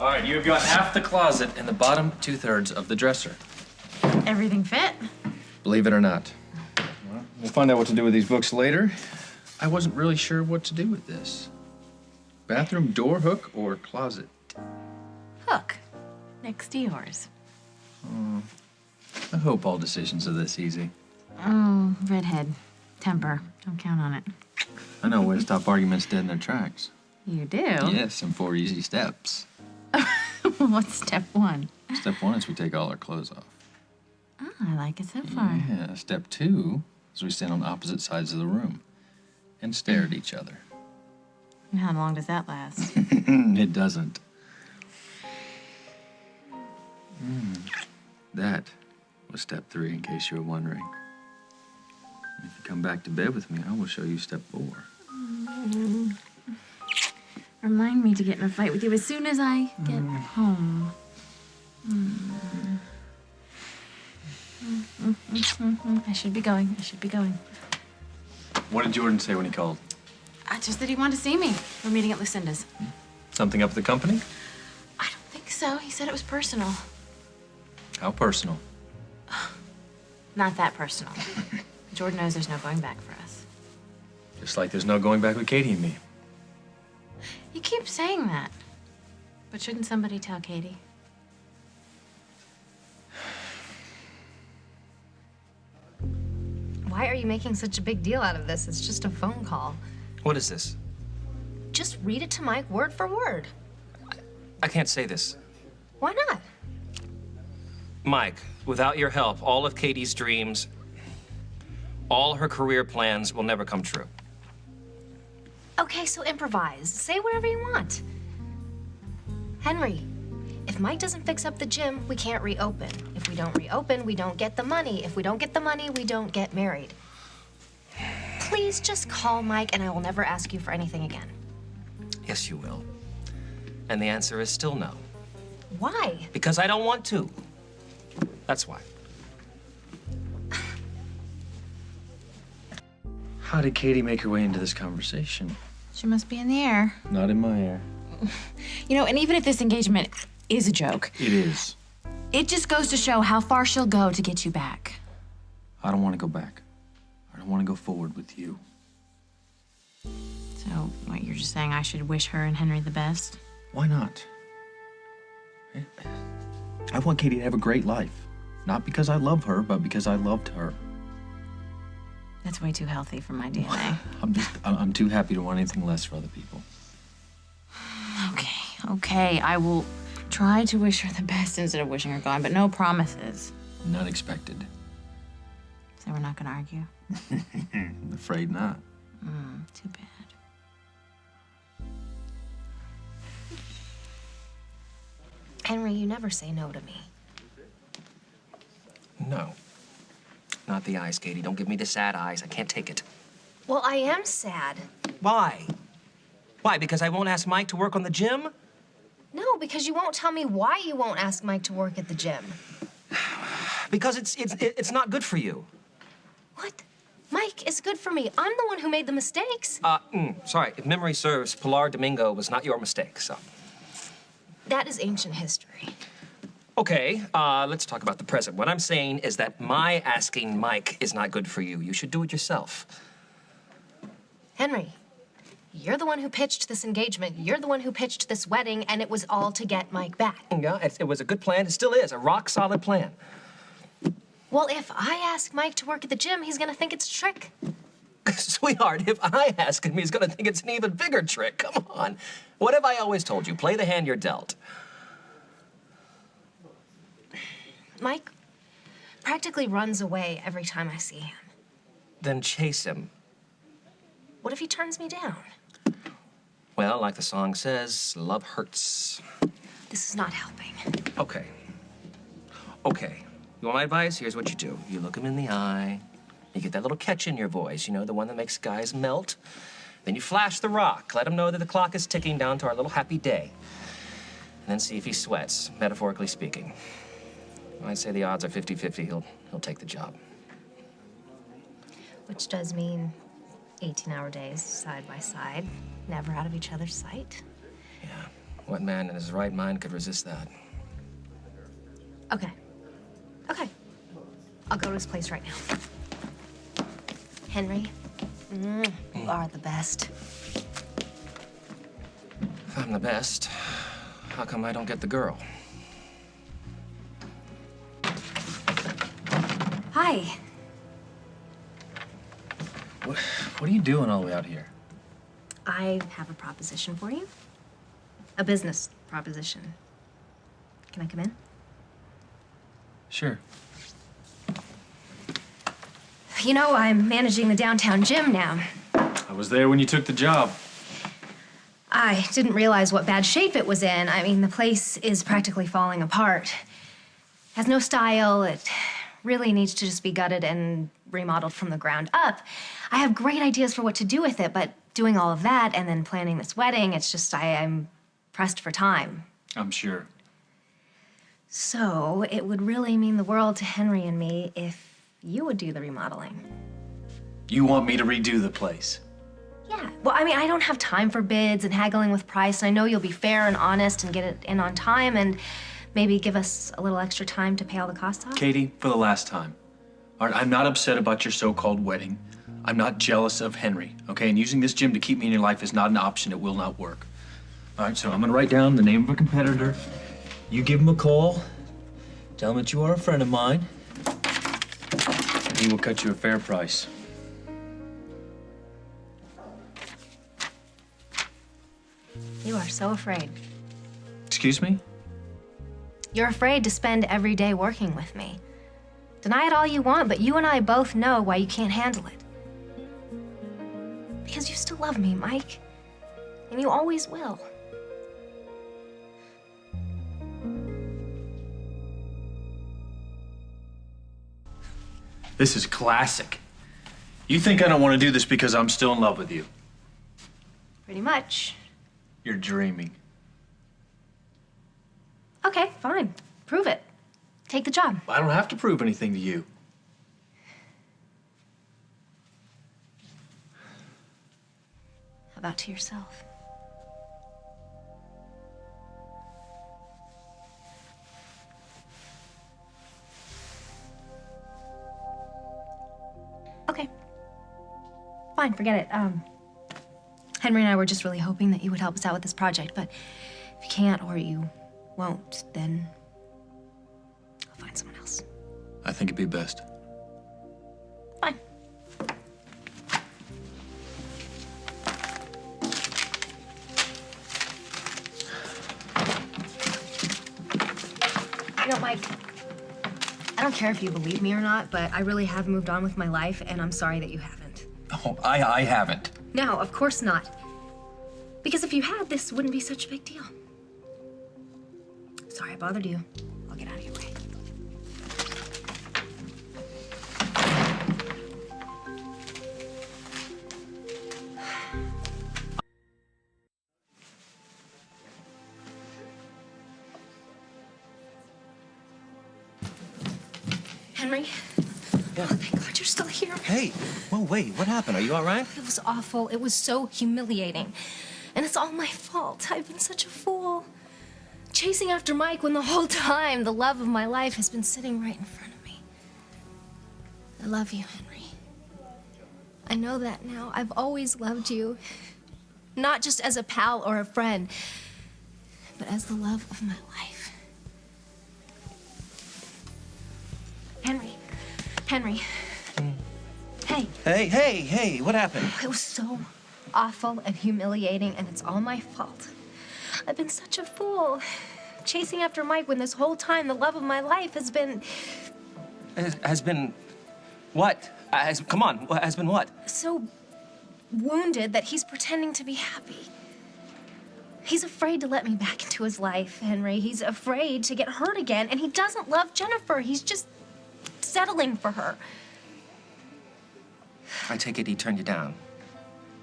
All right, you have got half the closet and the bottom 2/3 of the dresser. Everything fit? Believe it or not. Well, we'll find out what to do with these books later. I wasn't really sure what to do with this. Bathroom door hook or closet? Hook. Next to yours. I hope all decisions are this easy. Oh, redhead. Temper. Don't count on it. I know a way to stop arguments dead in their tracks. You do? Yes, in 4 easy steps. What's step one? Step 1 is we take all our clothes off. Oh, I like it so far. Yeah, step 2 is we stand on opposite sides of the room and stare at each other. And how long does that last? It doesn't. That was step 3, in case you were wondering. And if you come back to bed with me, I will show you step 4. Remind me to get in a fight with you as soon as I get home. I should be going. I should be going. What did Jordan say when he called? Just that he wanted to see me. We're meeting at Lucinda's. Something up with the company? I don't think so. He said it was personal. How personal? Not that personal. Jordan knows there's no going back for us. Just like there's no going back with Katie and me. You keep saying that. But shouldn't somebody tell Katie? Why are you making such a big deal out of this? It's just a phone call. What is this? Just read it to Mike word for word. I can't say this. Why not? Mike, without your help, all of Katie's dreams, all her career plans will never come true. Okay, so improvise. Say whatever you want. Henry, if Mike doesn't fix up the gym, we can't reopen. If we don't reopen, we don't get the money. If we don't get the money, we don't get married. Please just call Mike and I will never ask you for anything again. Yes, you will. And the answer is still no. Why? Because I don't want to. That's why. How did Katie make her way into this conversation? She must be in the air. Not in my air. You know, and even if this engagement is a joke, It is. it just goes to show how far she'll go to get you back. I don't want to go back. I don't want to go forward with you. So, what, you're just saying I should wish her and Henry the best? Why not? I want Katie to have a great life. Not because I love her, but because I loved her. That's way too healthy for my DNA. I'm too happy to want anything less for other people. Okay, I will try to wish her the best instead of wishing her gone, but no promises. None expected. So we're not gonna argue? I'm afraid not. Too bad. Henry, you never say no to me. No. Not the eyes, Katie. Don't give me the sad eyes. I can't take it. Well, I am sad. Why? Why? Because I won't ask Mike to work on the gym? No, because you won't tell me why you won't ask Mike to work at the gym. Because it's not good for you. What? Mike is good for me. I'm the one who made the mistakes. Sorry. If memory serves, Pilar Domingo was not your mistake, so. That is ancient history. Okay, let's talk about the present. What I'm saying is that my asking Mike is not good for you. You should do it yourself. Henry, you're the one who pitched this engagement. You're the one who pitched this wedding, and it was all to get Mike back. Yeah, it was a good plan. It still is a rock-solid plan. Well, if I ask Mike to work at the gym, he's gonna think it's a trick. Sweetheart, if I ask him, he's gonna think it's an even bigger trick. Come on. What have I always told you? Play the hand you're dealt. Mike practically runs away every time I see him. Then chase him. What if he turns me down? Well, like the song says, love hurts. This is not helping. Okay. Okay. You want my advice? Here's what you do. You look him in the eye. You get that little catch in your voice, you know, the one that makes guys melt. Then you flash the rock. Let him know that the clock is ticking down to our little happy day. And then see if he sweats, metaphorically speaking. I'd say the odds are 50-50 he'll take the job. Which does mean 18-hour days side by side, never out of each other's sight. Yeah. What man in his right mind could resist that? Okay. Okay. I'll go to his place right now. Henry, you are the best. If I'm the best, how come I don't get the girl? Hi. What are you doing all the way out here? I have a proposition for you. A business proposition. Can I come in? Sure. You know, I'm managing the downtown gym now. I was there when you took the job. I didn't realize what bad shape it was in. I mean, the place is practically falling apart. Has no style. It really needs to just be gutted and remodeled from the ground up. I have great ideas for what to do with it, but doing all of that and then planning this wedding, it's just I'm pressed for time. I'm sure. So it would really mean the world to Henry and me if you would do the remodeling. You want me to redo the place? Yeah. Well, I mean, I don't have time for bids and haggling with price. I know you'll be fair and honest and get it in on time and maybe give us a little extra time to pay all the costs off. Katie, for the last time. All right, I'm not upset about your so-called wedding. I'm not jealous of Henry, okay? And using this gym to keep me in your life is not an option. It will not work. All right, so I'm gonna write down the name of a competitor. You give him a call. Tell him that you are a friend of mine. And he will cut you a fair price. You are so afraid. Excuse me? You're afraid to spend every day working with me. Deny it all you want, but you and I both know why you can't handle it. Because you still love me, Mike. And you always will. This is classic. You think I don't want to do this because I'm still in love with you? Pretty much. You're dreaming. Okay, fine. Prove it. Take the job. I don't have to prove anything to you. How about to yourself? Okay. Fine, forget it. Henry and I were just really hoping that you would help us out with this project, but if you can't or you won't, then I'll find someone else. I think it'd be best. Fine. You know, Mike, I don't care if you believe me or not, but I really have moved on with my life, and I'm sorry that you haven't. Oh, I haven't. No, of course not. Because if you had, this wouldn't be such a big deal. Sorry I bothered you. I'll get out of your way. Henry? Yeah. Oh, thank God you're still here. Hey, whoa, wait, what happened? Are you all right? It was awful. It was so humiliating. And it's all my fault. I've been such a fool. Chasing after Mike when the whole time the love of my life has been sitting right in front of me. I love you, Henry. I know that now. I've always loved you. Not just as a pal or a friend, but as the love of my life. Henry. Henry. Hey. Hey, what happened? It was so awful and humiliating, and it's all my fault. I've been such a fool. Chasing after Mike when this whole time the love of my life has been... Has been what? Come on, has been what? so wounded that he's pretending to be happy. He's afraid to let me back into his life, Henry. He's afraid to get hurt again, and he doesn't love Jennifer. He's just settling for her. I take it he turned you down.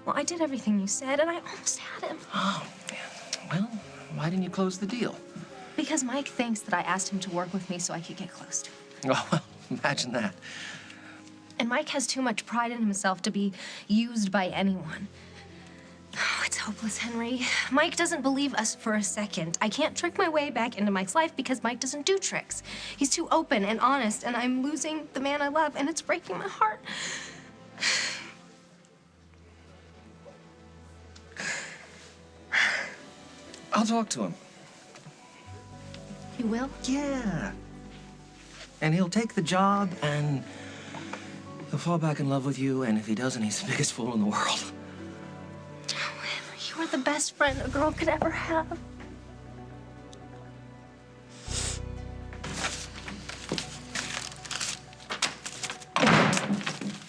Well, I did everything you said, and I almost had him. Oh, man. Well, why didn't you close the deal? Because Mike thinks that I asked him to work with me so I could get close to him. Oh, well, imagine that. And Mike has too much pride in himself to be used by anyone. Oh, it's hopeless, Henry. Mike doesn't believe us for a second. I can't trick my way back into Mike's life because Mike doesn't do tricks. He's too open and honest, and I'm losing the man I love, and it's breaking my heart. I'll talk to him. You will? Yeah. And he'll take the job, and he'll fall back in love with you, and if he doesn't, he's the biggest fool in the world. Oh, Henry, you are the best friend a girl could ever have.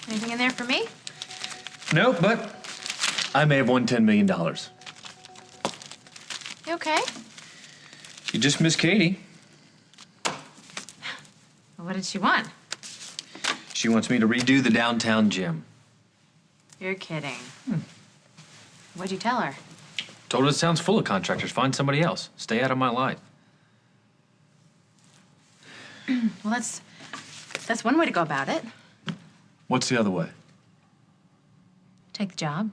Anything in there for me? No, but I may have won $10 million. You okay? You just missed Katie. What did she want? She wants me to redo the downtown gym. You're kidding. What'd you tell her? Told her it sounds full of contractors. Find somebody else. Stay out of my life. Well, that's one way to go about it. What's the other way? Take the job.